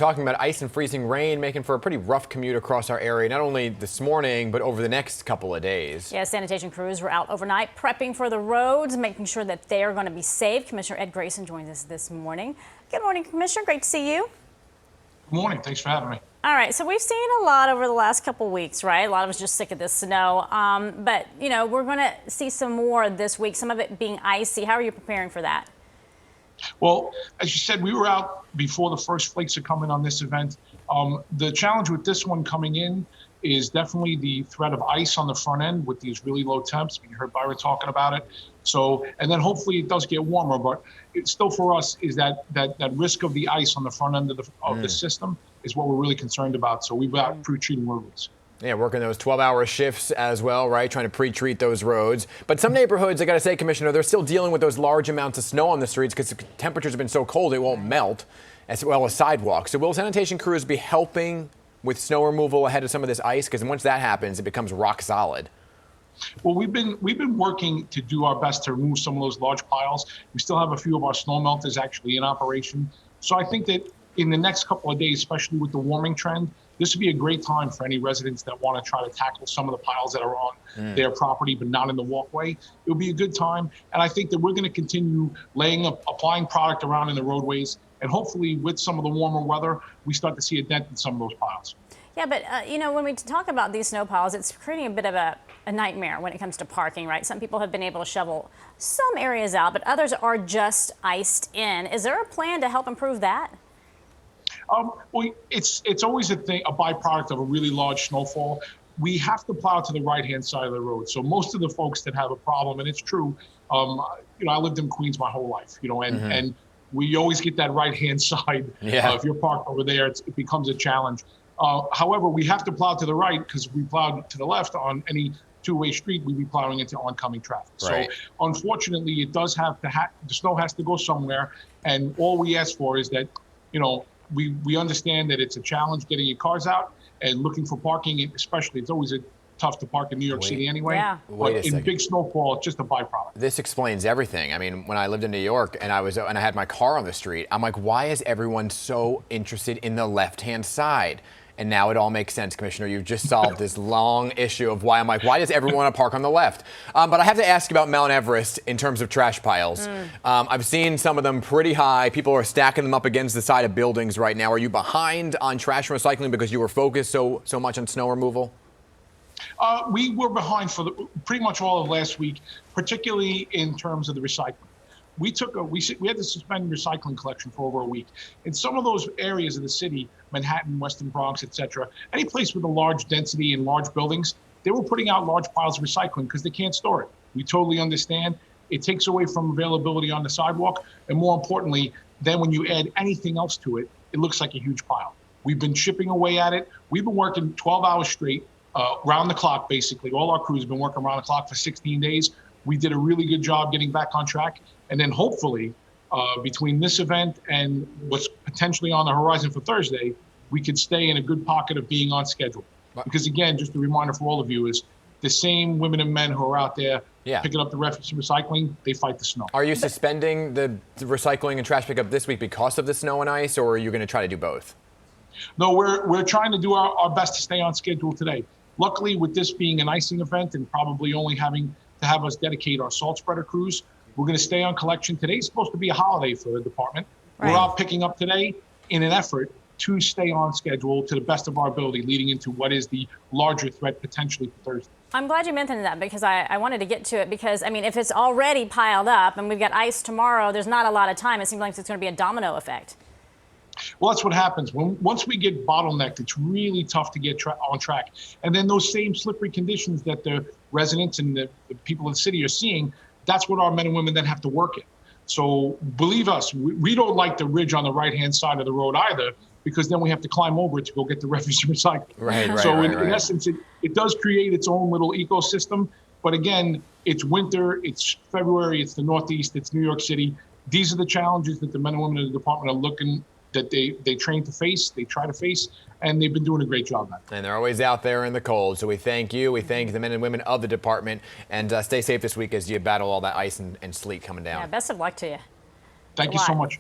talking about ice and freezing rain making for a pretty rough commute across our area, not only this morning, but over the next couple of days. Yeah, sanitation crews were out overnight prepping for the roads, making sure that they are going to be safe. Commissioner Ed Grayson joins us this morning. Good morning, Commissioner. Great to see you. Good morning. Thanks for having me. All right, so we've seen a lot over the last couple of weeks, right? A lot of us just sick of this snow. But, you know, we're going to see some more this week, some of it being icy. How are you preparing for that? Well, as you said, we were out before the first flakes are coming on this event. The challenge with this one coming in is definitely the threat of ice on the front end with these really low temps. You heard Byron talking about it. So, and then hopefully it does get warmer, but it's still for us is that risk of the ice on the front end of the system is what we're really concerned about. So we've got pre-treating roads. Yeah, working those 12-hour shifts as well, right? Trying to pre-treat those roads. But some neighborhoods, I got to say, Commissioner, they're still dealing with those large amounts of snow on the streets because the temperatures have been so cold it won't melt, as well as sidewalks. So will sanitation crews be helping with snow removal ahead of some of this ice? Because once that happens, it becomes rock solid. Well, we've been working to do our best to remove some of those large piles. We still have a few of our snow melters actually in operation. So I think that in the next couple of days, especially with the warming trend, this would be a great time for any residents that want to try to tackle some of the piles that are on their property but not in the walkway. It would be a good time. And I think that we're going to continue applying product around in the roadways. And hopefully with some of the warmer weather, we start to see a dent in some of those piles. Yeah, but, you know, when we talk about these snow piles, it's creating a bit of a nightmare when it comes to parking, right? Some people have been able to shovel some areas out, but others are just iced in. Is there a plan to help improve that? Well, it's always a byproduct of a really large snowfall. We have to plow to the right-hand side of the road. So most of the folks that have a problem, and it's true, you know, I lived in Queens my whole life, you know, and we always get that right-hand side. Yeah. If you're parked over there, it becomes a challenge. However, we have to plow to the right because we plowed to the left on any two-way street, we'd be plowing into oncoming traffic. Right. So unfortunately, it does have to the snow has to go somewhere. And all we ask for is that, you know, we understand that it's a challenge getting your cars out and looking for parking, especially it's always tough to park in New York City anyway. Yeah. But in big snowfall, it's just a byproduct. This explains everything. I mean, when I lived in New York and I had my car on the street, I'm like, why is everyone so interested in the left-hand side? And now it all makes sense, Commissioner. You've just solved this long issue of why I'm like, why does everyone want to park on the left? But I have to ask about Mount Everest in terms of trash piles. I've seen some of them pretty high. People are stacking them up against the side of buildings right now. Are you behind on trash and recycling because you were focused so much on snow removal? We were behind for pretty much all of last week, particularly in terms of the recycling. We had to suspend recycling collection for over a week. In some of those areas of the city, Manhattan, Western Bronx, etc., any place with a large density and large buildings, they were putting out large piles of recycling because they can't store it. We totally understand. It takes away from availability on the sidewalk. And more importantly, then when you add anything else to it, it looks like a huge pile. We've been chipping away at it. We've been working 12 hours straight, round the clock, basically. All our crews have been working around the clock for 16 days. We did a really good job getting back on track. And then hopefully, between this event and what's potentially on the horizon for Thursday, we could stay in a good pocket of being on schedule. Because again, just a reminder for all of you is the same women and men who are out there picking up the refuse and recycling, they fight the snow. Are you suspending the recycling and trash pickup this week because of the snow and ice, or are you going to try to do both? No, we're trying to do our best to stay on schedule today. Luckily, with this being an icing event and probably only having to have us dedicate our salt spreader crews, we're going to stay on collection. Today's supposed to be a holiday for the department. Right. We're out picking up today in an effort to stay on schedule to the best of our ability, leading into what is the larger threat potentially for Thursday. I'm glad you mentioned that because I wanted to get to it because, I mean, if it's already piled up and we've got ice tomorrow, there's not a lot of time. It seems like it's going to be a domino effect. Well, that's what happens. Once we get bottlenecked, it's really tough to get on track. And then those same slippery conditions that the residents and the people of the city are seeing, that's what our men and women then have to work in. So believe us, we don't like the ridge on the right-hand side of the road either, because then we have to climb over it to go get the refuse and recycling. In essence, it does create its own little ecosystem. But again, it's winter, it's February, it's the Northeast, it's New York City. These are the challenges that the men and women in the department are looking that they train to face, they try to face, and they've been doing a great job at it. And they're always out there in the cold. So we thank you. We thank the men and women of the department. And stay safe this week as you battle all that ice and sleet coming down. Yeah, best of luck to you. Thank you so much.